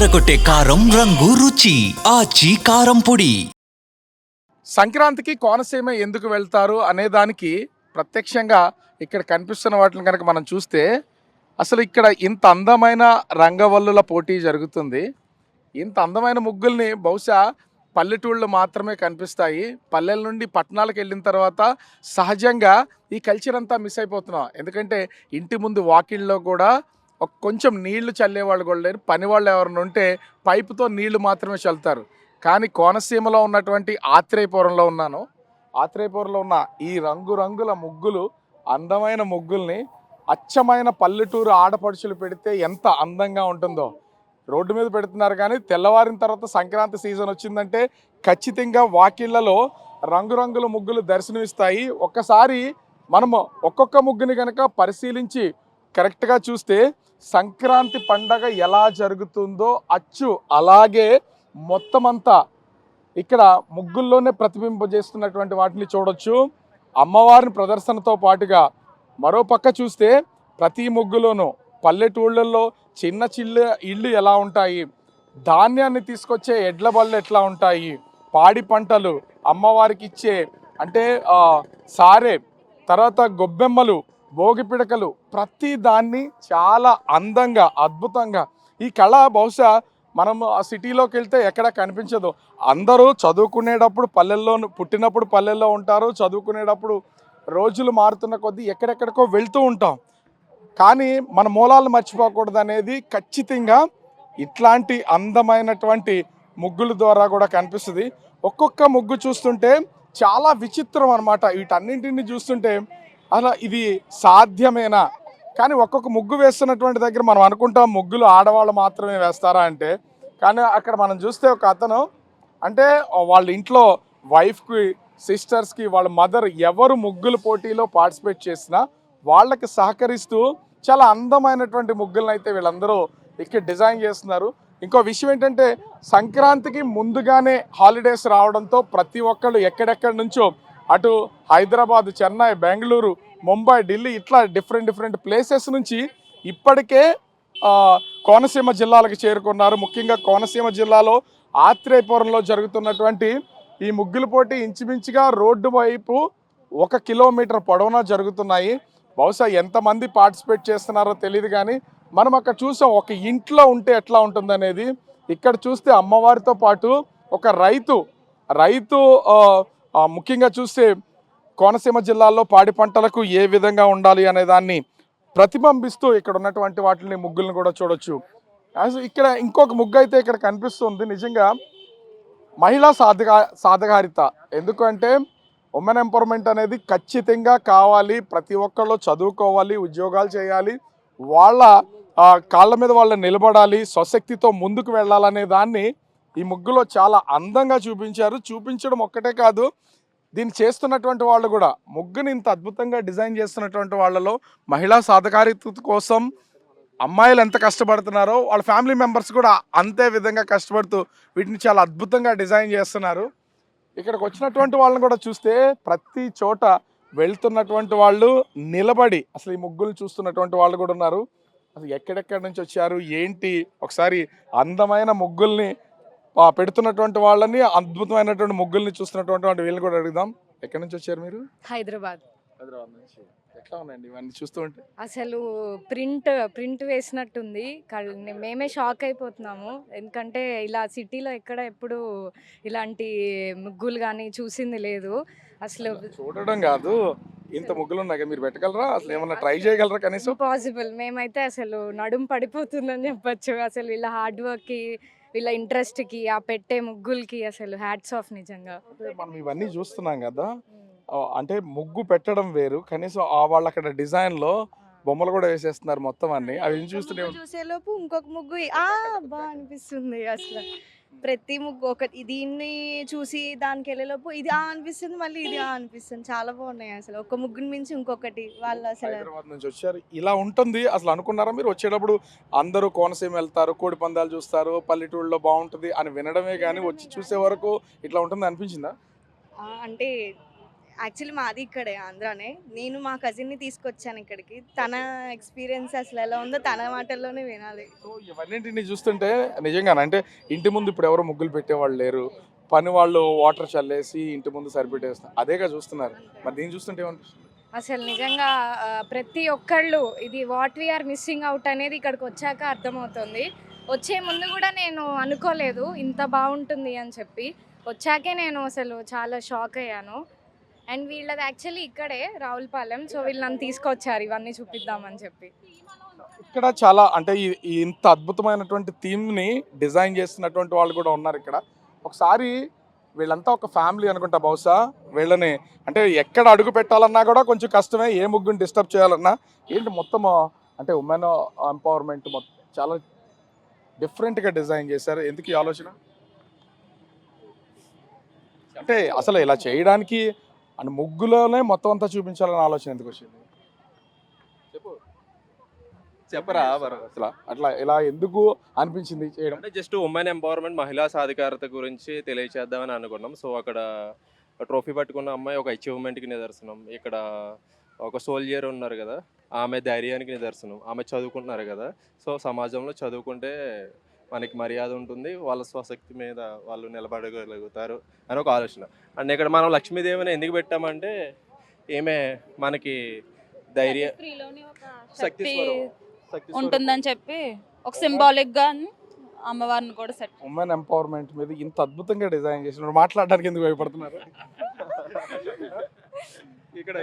అదరకొట్టే కారం రంగు రుచి ఆచి కారం పొడి. సంక్రాంతికి కోనసీమ ఎందుకు వెళ్తారు అనే దానికి ప్రత్యక్షంగా ఇక్కడ కనిపిస్తున్న వాటిని కనుక మనం చూస్తే అసలు ఇక్కడ ఇంత అందమైన రంగవల్లుల పోటీ జరుగుతుంది. ఇంత అందమైన ముగ్గుల్ని బహుశా పల్లెటూళ్ళు మాత్రమే కనిపిస్తాయి. పల్లెల నుండి పట్టణాలకు వెళ్ళిన తర్వాత సహజంగా ఈ కల్చర్ అంతా మిస్ అయిపోతున్నాం. ఎందుకంటే ఇంటి ముందు వాకిళ్ళలో కూడా కొంచెం నీళ్లు చల్లేవాళ్ళు కూడా లేరు. పని వాళ్ళు ఎవరైనా ఉంటే పైపుతో నీళ్లు మాత్రమే చల్లుతారు. కానీ కోనసీమలో ఉన్నటువంటి ఆత్రేయపురంలో ఉన్నాను. ఆత్రేయపురంలో ఉన్న ఈ రంగురంగుల ముగ్గులు, అందమైన ముగ్గుల్ని అచ్చమైన పల్లెటూరు ఆడపడుచులు పెడితే ఎంత అందంగా ఉంటుందో. రోడ్డు మీద పెడుతున్నారు కానీ తెల్లవారిన తర్వాత సంక్రాంతి సీజన్ వచ్చిందంటే ఖచ్చితంగా వాకిళ్లలో రంగురంగుల ముగ్గులు దర్శనమిస్తాయి. ఒక్కసారి మనము ఒక్కొక్క ముగ్గుని కనుక పరిశీలించి కరెక్ట్గా చూస్తే సంక్రాంతి పండగ ఎలా జరుగుతుందో అచ్చు అలాగే మొత్తం అంతా ఇక్కడ ముగ్గుల్లోనే ప్రతిబింబజేస్తున్నటువంటి వాటిని చూడొచ్చు. అమ్మవారిని ప్రదర్శనతో పాటుగా మరో పక్క చూస్తే ప్రతి ముగ్గులోనూ పల్లెటూళ్ళల్లో చిన్న ఇళ్ళు ఎలా ఉంటాయి, ధాన్యాన్ని తీసుకొచ్చే ఎడ్ల బళ్ళు ఎట్లా ఉంటాయి, పాడి పంటలు, అమ్మవారికి ఇచ్చే అంటే సారే, తర్వాత గొబ్బెమ్మలు, భోగి పిడకలు, ప్రతి దాన్ని చాలా అందంగా అద్భుతంగా ఈ కళ బహుశా మనం ఆ సిటీలోకి వెళ్తే ఎక్కడ కనిపించదు. అందరూ చదువుకునేటప్పుడు పల్లెల్లో పుట్టినప్పుడు పల్లెల్లో ఉంటారు, చదువుకునేటప్పుడు రోజులు మారుతున్న కొద్దీ ఎక్కడెక్కడికో వెళ్తూ ఉంటాం. కానీ మన మూలాలను మర్చిపోకూడదు అనేది ఖచ్చితంగా ఇట్లాంటి అందమైనటువంటి ముగ్గుల ద్వారా కూడా కనిపిస్తుంది. ఒక్కొక్క ముగ్గు చూస్తుంటే చాలా విచిత్రం అనమాట. వీటన్నింటిని చూస్తుంటే అలా ఇది సాధ్యమేనా? కానీ ఒక్కొక్క ముగ్గు వేస్తున్నటువంటి దగ్గర మనం అనుకుంటాం ముగ్గులు ఆడవాళ్ళు మాత్రమే వేస్తారా అంటే, కానీ అక్కడ మనం చూస్తే ఒక అతను అంటే వాళ్ళ ఇంట్లో వైఫ్కి, సిస్టర్స్కి, వాళ్ళ మదర్ ఎవరు ముగ్గుల పోటీలో పార్టిసిపేట్ చేసినా వాళ్ళకి సహకరిస్తూ చాలా అందమైనటువంటి ముగ్గులను అయితే వీళ్ళందరూ ఇక్కడ డిజైన్ చేస్తున్నారు. ఇంకో విషయం ఏంటంటే సంక్రాంతికి ముందుగానే హాలిడేస్ రావడంతో ప్రతి ఒక్కళ్ళు ఎక్కడెక్కడి నుంచో అటు హైదరాబాద్, చెన్నై, బెంగళూరు, ముంబై, ఢిల్లీ ఇట్లా డిఫరెంట్ ప్లేసెస్ నుంచి ఇప్పటికే కోనసీమ జిల్లాలకు చేరుకున్నారు. ముఖ్యంగా కోనసీమ జిల్లాలో ఆత్రేయపురంలో జరుగుతున్నటువంటి ఈ ముగ్గుల పోటీ ఇంచుమించుగా రోడ్డు వైపు 1 కిలోమీటర్ పొడవునా జరుగుతున్నాయి. బహుశా ఎంతమంది పార్టిసిపేట్ చేస్తున్నారో తెలియదు కానీ మనం అక్కడ చూసాం ఒక ఇంట్లో ఉంటే ఎట్లా ఉంటుందనేది. ఇక్కడ చూస్తే అమ్మవారితో పాటు ఒక రైతు ముఖ్యంగా చూస్తే కోనసీమ జిల్లాలో పాడి పంటలకు ఏ విధంగా ఉండాలి అనే దాన్ని ప్రతిబింబిస్తూ ఇక్కడ ఉన్నటువంటి వాటిని ముగ్గులను కూడా చూడొచ్చు. ఇక్కడ ఇంకొక ముగ్గు అయితే ఇక్కడ కనిపిస్తుంది. నిజంగా మహిళా సాధికారిత, ఎందుకంటే ఉమెన్ ఎంపవర్మెంట్ అనేది ఖచ్చితంగా కావాలి. ప్రతి ఒక్కళ్ళు చదువుకోవాలి, ఉద్యోగాలు చేయాలి, వాళ్ళ కాళ్ళ మీద వాళ్ళు నిలబడాలి, స్వశక్తితో ముందుకు వెళ్ళాలనే దాన్ని ఈ ముగ్గులో చాలా అందంగా చూపించారు. చూపించడం ఒక్కటే కాదు, దీన్ని చేస్తున్నటువంటి వాళ్ళు కూడా ముగ్గుని ఇంత అద్భుతంగా డిజైన్ చేస్తున్నటువంటి వాళ్ళలో మహిళా సాధికారిత కోసం అమ్మాయిలు ఎంత కష్టపడుతున్నారో వాళ్ళ ఫ్యామిలీ మెంబర్స్ కూడా అంతే విధంగా కష్టపడుతూ వీటిని చాలా అద్భుతంగా డిజైన్ చేస్తున్నారు. ఇక్కడికి వచ్చినటువంటి వాళ్ళని కూడా చూస్తే ప్రతి చోట వెళ్తున్నటువంటి వాళ్ళు నిలబడి అసలు ఈ ముగ్గులు చూస్తున్నటువంటి వాళ్ళు కూడా ఉన్నారు. అసలు ఎక్కడెక్కడి నుంచి వచ్చారు ఏంటి, ఒకసారి అందమైన ముగ్గుల్ని పెడుతున్నటువంటి వాళ్ళని, అద్భుతమైనటువంటి ముగ్గుల్ని చూస్తున్నటువంటి వాళ్ళు వీళ్ళని కూడా అడుగుదాం. ఎక్కడి నుంచి వచ్చారు మీరు? హైదరాబాద్ నుంచి. ఎట్లా ఉన్నాయండి ఇవన్నీ చూస్తూ ఉంటే? అసలు ప్రింట్ వేసినట్టుంది. మేమే షాక్ అయిపోతున్నాము. ఎందుకంటే ఇలా సిటీలో ఎక్కడ ఎప్పుడు ఇలాంటి ముగ్గులు కానీ చూసింది లేదు. అసలు చూడడం కాదు, ఇంత ముగ్గులు ఉన్నాయి, మీరు పెట్టగలరా? అసలు ఏమన్నా ట్రై చేయగలరా కనీసం? పాసిబుల్. మేమైతే అసలు నడుము పడిపోతుందని చెప్పొచ్చు. అసలు వీళ్ళ హార్డ్ వర్క్కి, వీళ్ళ ఇంట్రెస్ట్కి, ఆ పెట్టే ముగ్గులకి అసలు హ్యాట్స్ ఆఫ్ నిజంగా. మనం ఇవన్నీ చూస్తున్నాం కదా, అంటే ముగ్గు పెట్టడం వేరు, కనీసం వాళ్ళు అక్కడ డిజైన్లో బొమ్మలు కూడా వేసేస్తున్నారు మొత్తం అన్ని. అవి చూసేలోపు ఇంకొక ముగ్గు బాగా అనిపిస్తుంది. అసలు ప్రతి ముగ్గు ఒకటి దీన్ని చూసి దానికి వెళ్ళేలోపు ఇది అనిపిస్తుంది, మళ్ళీ ఇది అనిపిస్తుంది. చాలా బాగున్నాయి అసలు, ఒక ముగ్గుని మించి ఇంకొకటి. వాళ్ళు అసలు హైదరాబాద్ నుంచి వచ్చారు, ఇలా ఉంటుంది అసలు అనుకున్నారా మీరు? వచ్చేటప్పుడు అందరూ కోనసీమ వెళ్తారు, కోడి పందాలు చూస్తారు, పల్లెటూళ్ళలో బాగుంటుంది అని వినడమే కానీ వచ్చి చూసే వరకు ఇట్లా ఉంటుంది అనిపించిందా? అంటే యాక్చువల్లీ మాది ఇక్కడే ఆంధ్రానే. నేను మా కజిన్ని తీసుకొచ్చాను ఇక్కడికి. తన ఎక్స్‌పీరియన్స్ అసలు ఎలా ఉందో తన మాటల్లోనే వినాలి. సో ఇవన్నింటిని చూస్తుంటే నిజంగానే అంటే ఇంటి ముందు ఇప్పుడు ఎవరు ముగ్గులు పెట్టేవాళ్ళు లేరు. పని వాళ్ళు వాటర్ చల్లేసి ఇంటి ముందు సరిపెట్టేస్తున్నారు. అదేగా చూస్తున్నారు. మరి దీన్ని చూస్తుంటే ఏమనిపిస్తుంది? అసలు నిజంగా ప్రతి ఒక్కళ్ళు ఇది వాట్ వీఆర్ మిస్సింగ్ అవుట్ అనేది ఇక్కడికి వచ్చాక అర్థమవుతుంది. వచ్చే ముందు కూడా నేను అనుకోలేదు ఇంత బాగుంటుంది అని చెప్పి. వచ్చాకే నేను అసలు చాలా షాక్ అయ్యాను. అండ్ వీళ్ళది యాక్చువల్లీ ఇక్కడే రావులపాలెం. సో వీళ్ళు నన్ను తీసుకొచ్చారు ఇవన్నీ చూపిద్దామని చెప్పి. ఇక్కడ చాలా అంటే ఈ ఇంత అద్భుతమైనటువంటి థీమ్‌ని డిజైన్ చేస్తున్నటువంటి వాళ్ళు కూడా ఉన్నారు ఇక్కడ. ఒకసారి వీళ్ళంతా ఒక ఫ్యామిలీ అనుకుంటా బహుశా. వీళ్ళని అంటే ఎక్కడ అడుగు పెట్టాలన్నా కూడా కొంచెం కష్టమే. ఏ ముగ్గుని డిస్టర్బ్ చేయాలన్నా. ఏంటి మొత్తం అంటే ఉమెన్ ఎంపవర్‌మెంట్ చాలా డిఫరెంట్‌గా డిజైన్ చేశారు. ఎందుకు ఈ ఆలోచన? అంటే అసలు ఇలా చేయడానికి అంటే ముగ్గులోనే మొత్తం అంతా చూపించాలనే ఆలోచన ఎందుకు వచ్చింది? చెప్పు. చెప్పరా వర అసలు అట్లా ఇలా ఎందుకు అనిపించింది చేయడం? అంటే జస్ట్ ఉమెన్ ఎంపవర్మెంట్ మహిళా సాధికారత గురించి తెలియచేద్దామని అనుకున్నాం. సో అక్కడ ట్రోఫీ పట్టుకున్న అమ్మాయి ఒక అచీవ్మెంట్కి నిదర్శనం. ఇక్కడ ఒక సోల్జర్ ఉన్నారు కదా, ఆమె ధైర్యానికి నిదర్శనం. ఆమె చదువుకుంటున్నారు కదా, సో సమాజంలో చదువుకుంటే మనకి మర్యాద ఉంటుంది, వాళ్ళ స్వశక్తి మీద వాళ్ళు నిలబడగలుగుతారు అని ఒక ఆలోచన. అండ్ ఇక్కడ మనం లక్ష్మీదేవిని ఎందుకు పెట్టామంటే ఈమె మనకి ధైర్య స్త్రీలోని ఒక శక్తి శక్తి స్వరూపం. శక్తి స్వరూపం. ఉంటుందని చెప్పి ఒక సింబాలిక్ గా అమ్మవారిని కూడా సెట్. ఉమెన్ ఎంపవర్మెంట్ మీద ఇంత అద్భుతంగా డిజైన్ చేసినారు. మాట్లాడడానికి ఎందుకు భయపడుతున్నారు? ఇక్కడ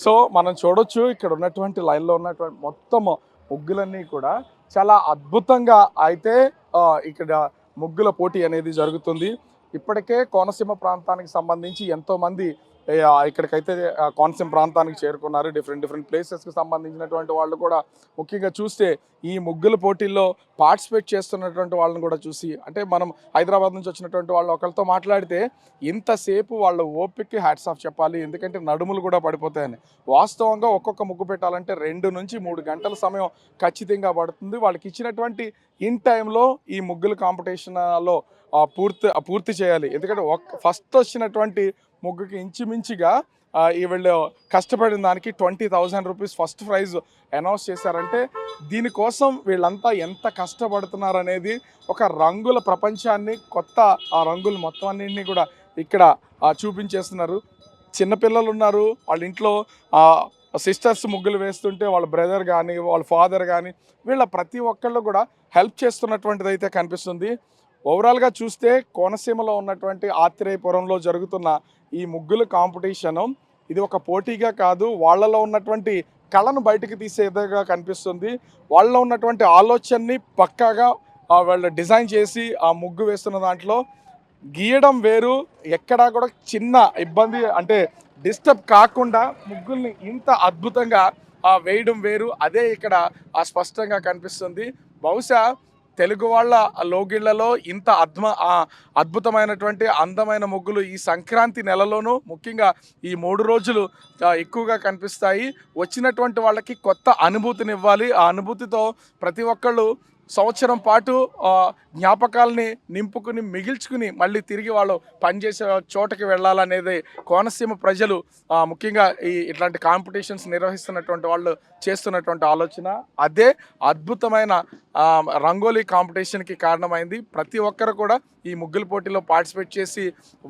సో మనం చూడొచ్చు ఇక్కడ ఉన్నటువంటి లైన్లో ఉన్నటువంటి మొత్తం ముగ్గులన్నీ కూడా చాలా అద్భుతంగా అయితే ఇక్కడ ముగ్గుల పోటీ అనేది జరుగుతుంది. ఇప్పటికే కోనసీమ ప్రాంతానికి సంబంధించి ఎంతోమంది ఇక్కడికైతే కోనసీమ ప్రాంతానికి చేరుకున్నారు. డిఫరెంట్ ప్లేసెస్కి సంబంధించినటువంటి వాళ్ళు కూడా ముఖ్యంగా చూస్తే ఈ ముగ్గుల పోటీల్లో పార్టిసిపేట్ చేస్తున్నటువంటి వాళ్ళని కూడా చూసి అంటే మనం హైదరాబాద్ నుంచి వచ్చినటువంటి వాళ్ళు ఒకరితో మాట్లాడితే ఇంతసేపు వాళ్ళ ఓపికకి హ్యాట్స్ ఆఫ్ చెప్పాలి. ఎందుకంటే నడుములు కూడా పడిపోతాయని. వాస్తవంగా ఒక్కొక్క ముగ్గు పెట్టాలంటే 2 నుంచి 3 గంటల సమయం ఖచ్చితంగా పడుతుంది. వాళ్ళకి ఇచ్చినటువంటి ఇన్ టైంలో ఈ ముగ్గుల కాంపిటీషన్లో పూర్తి చేయాలి. ఎందుకంటే ఫస్ట్ వచ్చినటువంటి ముగ్గుకి ఇంచుమించుగా వీళ్ళు కష్టపడిన దానికి 20,000 రూపీస్ ఫస్ట్ ప్రైజ్ అనౌన్స్ చేశారంటే దీనికోసం వీళ్ళంతా ఎంత కష్టపడుతున్నారనేది ఒక రంగుల ప్రపంచాన్ని కొత్త ఆ రంగులు మొత్తం అన్నింటినీ కూడా ఇక్కడ చూపించేస్తున్నారు. చిన్నపిల్లలు ఉన్నారు, వాళ్ళ ఇంట్లో సిస్టర్స్ ముగ్గులు వేస్తుంటే వాళ్ళ బ్రదర్ కానీ వాళ్ళ ఫాదర్ కానీ వీళ్ళ ప్రతి ఒక్కళ్ళు కూడా హెల్ప్ చేస్తున్నటువంటిది అయితే కనిపిస్తుంది. ఓవరాల్గా చూస్తే కోనసీమలో ఉన్నటువంటి ఆత్రేయపురంలో జరుగుతున్న ఈ ముగ్గుల కాంపిటీషను ఇది ఒక పోటీగా కాదు, వాళ్ళలో ఉన్నటువంటి కళను బయటికి తీసేదిగా కనిపిస్తుంది. వాళ్ళలో ఉన్నటువంటి ఆలోచనని పక్కాగా వాళ్ళు డిజైన్ చేసి ఆ ముగ్గు వేస్తున్న దాంట్లో గీయడం వేరు, ఎక్కడా కూడా చిన్న ఇబ్బంది అంటే డిస్టర్బ్ కాకుండా ముగ్గుల్ని ఇంత అద్భుతంగా వేయడం వేరు. అదే ఇక్కడ స్పష్టంగా కనిపిస్తుంది. బహుశా తెలుగు వాళ్ళ లోగిళ్లలో ఇంత అద్భుతమైనటువంటి అందమైన ముగ్గులు ఈ సంక్రాంతి నెలలోనూ ముఖ్యంగా ఈ 3 రోజులు ఎక్కువగా కనిపిస్తాయి. వచ్చినటువంటి వాళ్ళకి కొత్త అనుభూతినివ్వాలి. ఆ అనుభూతితో ప్రతి ఒక్కళ్ళు సంవత్సరం పాటు జ్ఞాపకాలని నింపుకుని మిగిల్చుకుని మళ్ళీ తిరిగి వాళ్ళు పనిచేసే చోటకి వెళ్ళాలనేది కోనసీమ ప్రజలు ముఖ్యంగా ఇట్లాంటి కాంపిటీషన్స్ నిర్వహిస్తున్నటువంటి వాళ్ళు చేస్తున్నటువంటి ఆలోచన. అదే అద్భుతమైన రంగోలీ కాంపిటీషన్కి కారణమైంది. ప్రతి ఒక్కరు కూడా ఈ ముగ్గుల పోటీలో పార్టిసిపేట్ చేసి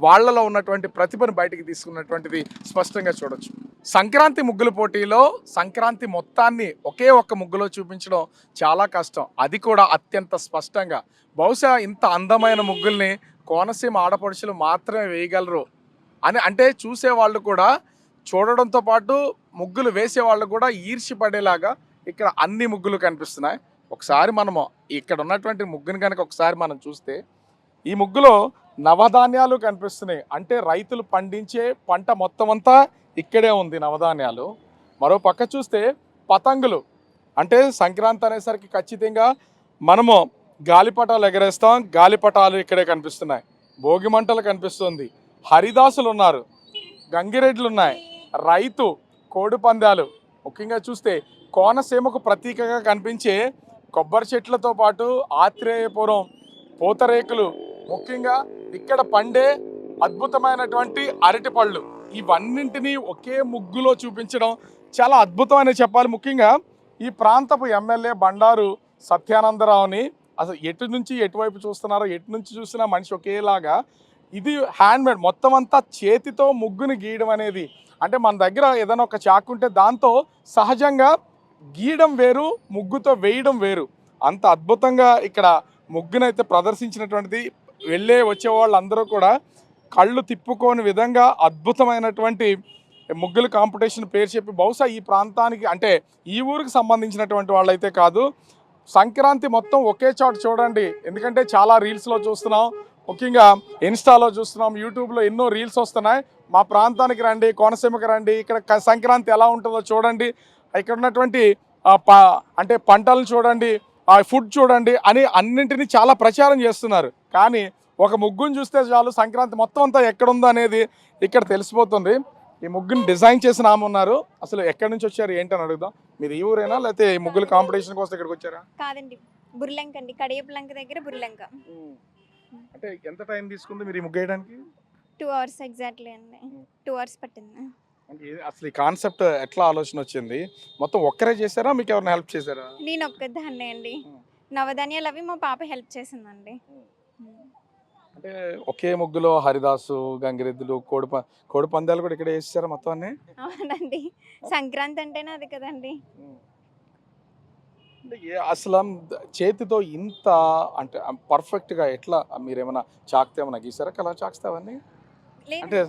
వాళ్ళలో ఉన్నటువంటి ప్రతిభను బయటికి తీసుకున్నటువంటిది స్పష్టంగా చూడొచ్చు. సంక్రాంతి ముగ్గుల పోటీలో సంక్రాంతి మొత్తాన్ని ఒకే ఒక్క ముగ్గులో చూపించడం చాలా కష్టం, అది కూడా అత్యంత స్పష్టంగా. బహుశా ఇంత అందమైన ముగ్గుల్ని కోనసీమ ఆడపడుచులు మాత్రమే వేయగలరు అని అంటే చూసేవాళ్ళు కూడా చూడడంతో పాటు ముగ్గులు వేసేవాళ్ళు కూడా ఈర్ష్యపడేలాగా ఇక్కడ అన్ని ముగ్గులు కనిపిస్తున్నాయి. ఒకసారి మనము ఇక్కడ ఉన్నటువంటి ముగ్గుని కనుక ఒకసారి మనం చూస్తే ఈ ముగ్గులో నవధాన్యాలు కనిపిస్తున్నాయి. అంటే రైతులు పండించే పంట మొత్తం అంతా ఇక్కడే ఉంది నవధాన్యాలు. మరో పక్క చూస్తే పతంగులు, అంటే సంక్రాంతి అనేసరికి ఖచ్చితంగా మనము గాలిపటాలు ఎగరేస్తాం, గాలిపటాలు ఇక్కడే కనిపిస్తున్నాయి. భోగి మంటలు కనిపిస్తుంది, హరిదాసులు ఉన్నారు, గంగిరెడ్లు ఉన్నాయి, రైతు కోడి పందాలు. ముఖ్యంగా చూస్తే కోనసీమకు ప్రతీకగా కనిపించే కొబ్బరి చెట్లతో పాటు ఆత్రేయపురం పూతరేకులు, ముఖ్యంగా ఇక్కడ పండే అద్భుతమైనటువంటి అరటి పళ్ళు, ఇవన్నింటినీ ఒకే ముగ్గులో చూపించడం చాలా అద్భుతం అనే చెప్పాలి. ముఖ్యంగా ఈ ప్రాంతపు ఎమ్మెల్యే బండారు సత్యానందరావుని అసలు ఎటు నుంచి ఎటువైపు చూస్తున్నారో, ఎటు నుంచి చూసినా మనిషి ఒకేలాగా. ఇది హ్యాండ్మేడ్, మొత్తం అంతా చేతితో ముగ్గుని గీయడం అనేది, అంటే మన దగ్గర ఏదైనా ఒక చాకు ఉంటే దాంతో సహజంగా గీయడం వేరు, ముగ్గుతో వేయడం వేరు. అంత అద్భుతంగా ఇక్కడ ముగ్గునైతే ప్రదర్శించినటువంటిది. వెళ్ళే వచ్చే వాళ్ళందరూ కూడా కళ్ళు తిప్పుకోని విధంగా అద్భుతమైనటువంటి ముగ్గుల కాంపిటీషన్ పేరు చెప్పి, బహుశా ఈ ప్రాంతానికి అంటే ఈ ఊరికి సంబంధించినటువంటి వాళ్ళైతే కాదు, సంక్రాంతి మొత్తం ఒకే చోట చూడండి. ఎందుకంటే చాలా రీల్స్లో చూస్తున్నాం, ముఖ్యంగా ఇన్స్టాలో చూస్తున్నాం, యూట్యూబ్లో ఎన్నో రీల్స్ వస్తున్నాయి. మా ప్రాంతానికి రండి, కోనసీమకి రండి, ఇక్కడ సంక్రాంతి ఎలా ఉంటుందో చూడండి, ఇక్కడ ఉన్నటువంటి అంటే పంటలను చూడండి, ఆ ఫుడ్ చూడండి అని అన్నింటినీ చాలా ప్రచారం చేస్తున్నారు. కానీ ఒక ముగ్గును చూస్తే చాలు సంక్రాంతి మొత్తం అంతా ఎక్కడుందో అనేది ఇక్కడ తెలిసిపోతుంది. ఈ ముగ్గుని డిజైన్ చేసిన ఆమె ఉన్నారు. అసలు ఎక్కడి నుంచి వచ్చారు ఏంటని అడుగుదాం. మీరు ఈ ఊరేనా లేకపోతే ఈ ముగ్గుల కాంపిటీషన్ కోసం ఇక్కడికి వచ్చారా? కాదండి, బుర్లంక అండి, కడియపులంక దగ్గర బుర్లంక. అంటే ఎంత టైం తీసుకుంది మీరు ఈ ముగ్గు వేయడానికి? 2 hours ఎగ్జాక్ట్లీ అండి, 2 hours పట్టింది. అంటే అసలు ఈ కాన్సెప్ట్ ఎట్లా ఆలోచన వచ్చింది? మొత్తం ఒక్కరే చేశారా, మీకు ఎవరైనా హెల్ప్ చేశారా? నేను ఒక్కదాన్నే అండి, నవధాన్యాలు అవి మా పాప హెల్ప్ చేసిందండి. అంటే ఒకే ముగ్గులో హరిదాసు, గంగిరెద్దులు, కోడి పందాలు కూడా ఇక్కడ వేసారా మొత్తం అన్ని? అవునండి, సంక్రాంతి అంటేనే అది కదండి. అంటే అసలు చేతితో ఇంత అంటే పర్ఫెక్ట్గా ఎట్లా మీరేమైనా చాక్తే ఏమైనా గీసారా? కలర్ చాక్స్ అవన్నీ అంటే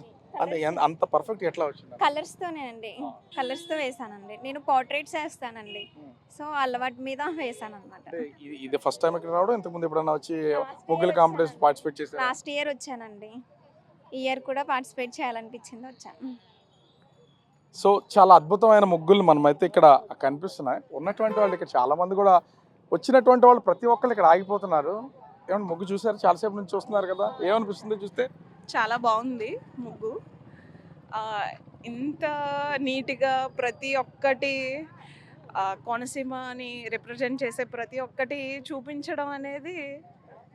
అంటే అంత పర్ఫెక్ట్ ఎట్లా వచ్చింది? కలర్స్తోనే అండి, కలర్స్తో వేసానండి. నేను పోర్ట్రేట్స్ వేస్తానండి, సో అలవాటు మీద వేసాను అనమాట. ఇది ఫస్ట్ టైం ఇక్కడ రావడం, ఇంతకుముందు ఎప్పుడన్నా వచ్చి ముగ్గుల కాంపిటీషన్ పార్టిసిపేట్ చేశారు? లాస్ట్ ఇయర్ వచ్చానండి, ఈ ఇయర్ కూడా పార్టిసిపేట్ చేయాలనిపించింది, వచ్చాను. సో చాలా అద్భుతమైన ముగ్గులు మనమైతే ఇక్కడ కనిపిస్తున్నాయి. ఉన్నటువంటి వాళ్ళు ఇక్కడ చాలా మంది కూడా వచ్చినటువంటి వాళ్ళు ప్రతి ఒక్కళ్ళు ఇక్కడ ఆగిపోతున్నారు. ఏమన్నా ముగ్గు చూసారు? చాలాసేపు నుంచి చూస్తున్నారు కదా, ఏమనిపిస్తుంది చూస్తే? చాలా బాగుంది ముగ్గు. ఇంత నీట్గా ప్రతి ఒక్కటి కోనసీమని రిప్రజెంట్ చేసే ప్రతి ఒక్కటి చూపించడం అనేది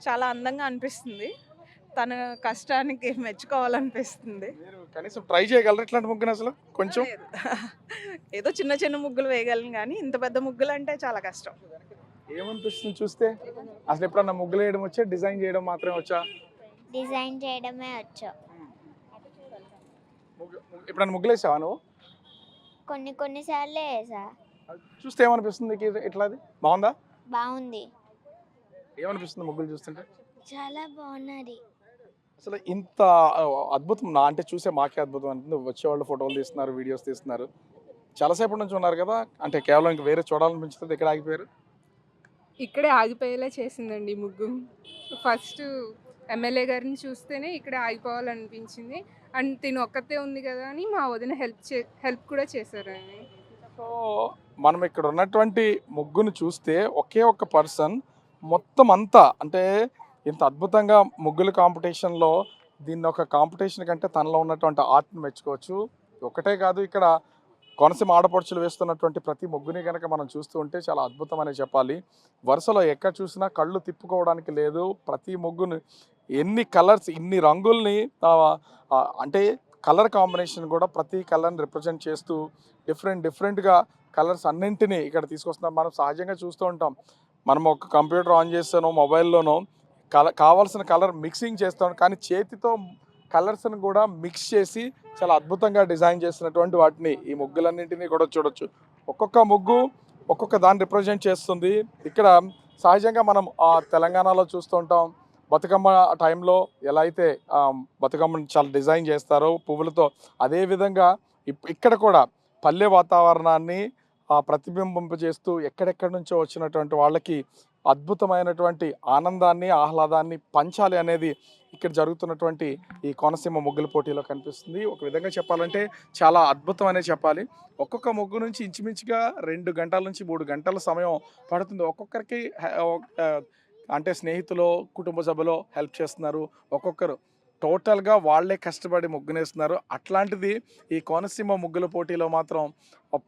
చాలా అందంగా అనిపిస్తుంది. తన కష్టానికి మెచ్చుకోవాలనిపిస్తుంది. మీరు కనీసం ట్రై చేయగలరు ఇట్లాంటి ముగ్గుని? అసలు కొంచెం ఏదో చిన్న చిన్న ముగ్గులు వేయగలను, కానీ ఇంత పెద్ద ముగ్గులు అంటే చాలా కష్టం. ఏమనిపిస్తుంది చూస్తే? అసలు ఎప్పుడన్నా ముగ్గులు వేయడం వచ్చా, డిజైన్ చేయడం మాత్రమే వచ్చా? డిజైన్ చేయడమే వచ్చు. ఎప్పుడన్నా ముగ్గులు వేసావా నువ్వు? కొన్నిసార్లే వేసా. చూస్తే ఏమనిపిస్తుంది? ఎట్లాది బాగుందా? బాగుంది. ఏమనిపిస్తుంది ముగ్గులు చూస్తుంటే? చాలా బాగున్నది. అసలు ఇంత అద్భుతం నా అంటే చూసే మాకే అద్భుతం అంటుంది. వచ్చేవాళ్ళు ఫోటోలు తీస్తున్నారు, వీడియోస్ తీస్తున్నారు. చాలాసేపటి నుంచి ఉన్నారు కదా, అంటే కేవలం ఇంక వేరే చూడాలనిపించుతుంది, ఇక్కడ ఆగిపోయారు? ఇక్కడే ఆగిపోయేలా చేసిందండి ముగ్గు. ఫస్ట్ ఎమ్మెల్యే గారిని చూస్తేనే ఇక్కడ ఆగిపోవాలనిపించింది. అండ్ తిను ఒక్కతే ఉంది కదా అని మా వదిన హెల్ప్ కూడా చేశారండి. సో మనం ఇక్కడ ఉన్నటువంటి ముగ్గును చూస్తే ఒకే ఒక్క పర్సన్ మొత్తం అంతా అంటే ఇంత అద్భుతంగా ముగ్గుల కాంపిటీషన్లో దీన్ని ఒక కాంపిటీషన్ కంటే తనలో ఉన్నటువంటి ఆర్ట్ని మెచ్చుకోవచ్చు. ఒకటే కాదు, ఇక్కడ కోనసీమ ఆడపడుచులు వేస్తున్నటువంటి ప్రతి ముగ్గుని కనుక మనం చూస్తూ ఉంటే చాలా అద్భుతం అనే చెప్పాలి. వరుసలో ఎక్కడ చూసినా కళ్ళు తిప్పుకోవడానికి లేదు. ప్రతి ముగ్గుని ఎన్ని కలర్స్, ఇన్ని రంగుల్ని అంటే కలర్ కాంబినేషన్ కూడా ప్రతి కలర్ని రిప్రజెంట్ చేస్తూ డిఫరెంట్గా కలర్స్ అన్నింటినీ ఇక్కడ తీసుకొస్తున్నాం. మనం సహజంగా చూస్తూ ఉంటాం, మనం ఒక కంప్యూటర్ ఆన్ చేస్తానో మొబైల్లోనో కావాల్సిన కలర్ మిక్సింగ్ చేస్తాం, కానీ చేతితో కలర్స్ని కూడా మిక్స్ చేసి చాలా అద్భుతంగా డిజైన్ చేసినటువంటి వాటిని ఈ ముగ్గులన్నింటినీ కూడా చూడొచ్చు. ఒక్కొక్క ముగ్గు ఒక్కొక్క దాన్ని రిప్రజెంట్ చేస్తుంది. ఇక్కడ సహజంగా మనం తెలంగాణలో చూస్తూ ఉంటాం, బతుకమ్మ టైంలో ఎలా అయితే బతుకమ్మని చాలా డిజైన్ చేస్తారో పువ్వులతో, అదేవిధంగా ఇక్కడ కూడా పల్లె వాతావరణాన్ని ప్రతిబింబింపజేస్తూ ఎక్కడెక్కడి నుంచో వచ్చినటువంటి వాళ్ళకి అద్భుతమైనటువంటి ఆనందాన్ని, ఆహ్లాదాన్ని పంచాలి అనేది ఇక్కడ జరుగుతున్నటువంటి ఈ కోనసీమ ముగ్గుల పోటీలో కనిపిస్తుంది. ఒక విధంగా చెప్పాలంటే చాలా అద్భుతం అనే చెప్పాలి. ఒక్కొక్క ముగ్గు నుంచి ఇంచుమించుగా 2 గంటల నుంచి 3 గంటల సమయం పడుతుంది. ఒక్కొక్కరికి అంటే స్నేహితులు, కుటుంబ సభ్యులు హెల్ప్ చేస్తున్నారు. ఒక్కొక్కరు టోటల్గా వాళ్ళే కష్టపడి ముగ్గునేస్తున్నారు. అట్లాంటిది ఈ కోనసీమ ముగ్గుల పోటీలో మాత్రం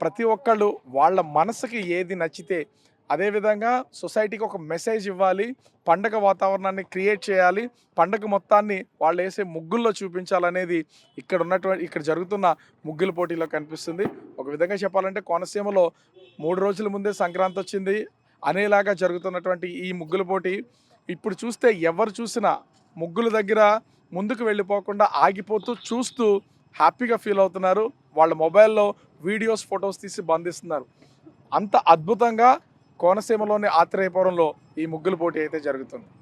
ప్రతి ఒక్కళ్ళు వాళ్ళ మనసుకి ఏది నచ్చితే అదేవిధంగా సొసైటీకి ఒక మెసేజ్ ఇవ్వాలి, పండగ వాతావరణాన్ని క్రియేట్ చేయాలి, పండగ మొత్తాన్ని వాళ్ళు వేసే ముగ్గుల్లో చూపించాలనేది ఇక్కడ జరుగుతున్న ముగ్గుల పోటీలో కనిపిస్తుంది. ఒక విధంగా చెప్పాలంటే కోనసీమలో 3 రోజుల ముందే సంక్రాంతి వచ్చింది అనేలాగా జరుగుతున్నటువంటి ఈ ముగ్గుల పోటీ ఇప్పుడు చూస్తే ఎవరు చూసినా ముగ్గుల దగ్గర ముందుకు వెళ్ళిపోకుండా ఆగిపోతూ చూస్తూ హ్యాపీగా ఫీల్ అవుతున్నారు. వాళ్ళ మొబైల్లో వీడియోస్, ఫొటోస్ తీసి బంధిస్తున్నారు. అంత అద్భుతంగా కోనసీమలోని ఆత్రేయపురంలో ఈ ముగ్గుల పోటీ అయితే జరుగుతుంది.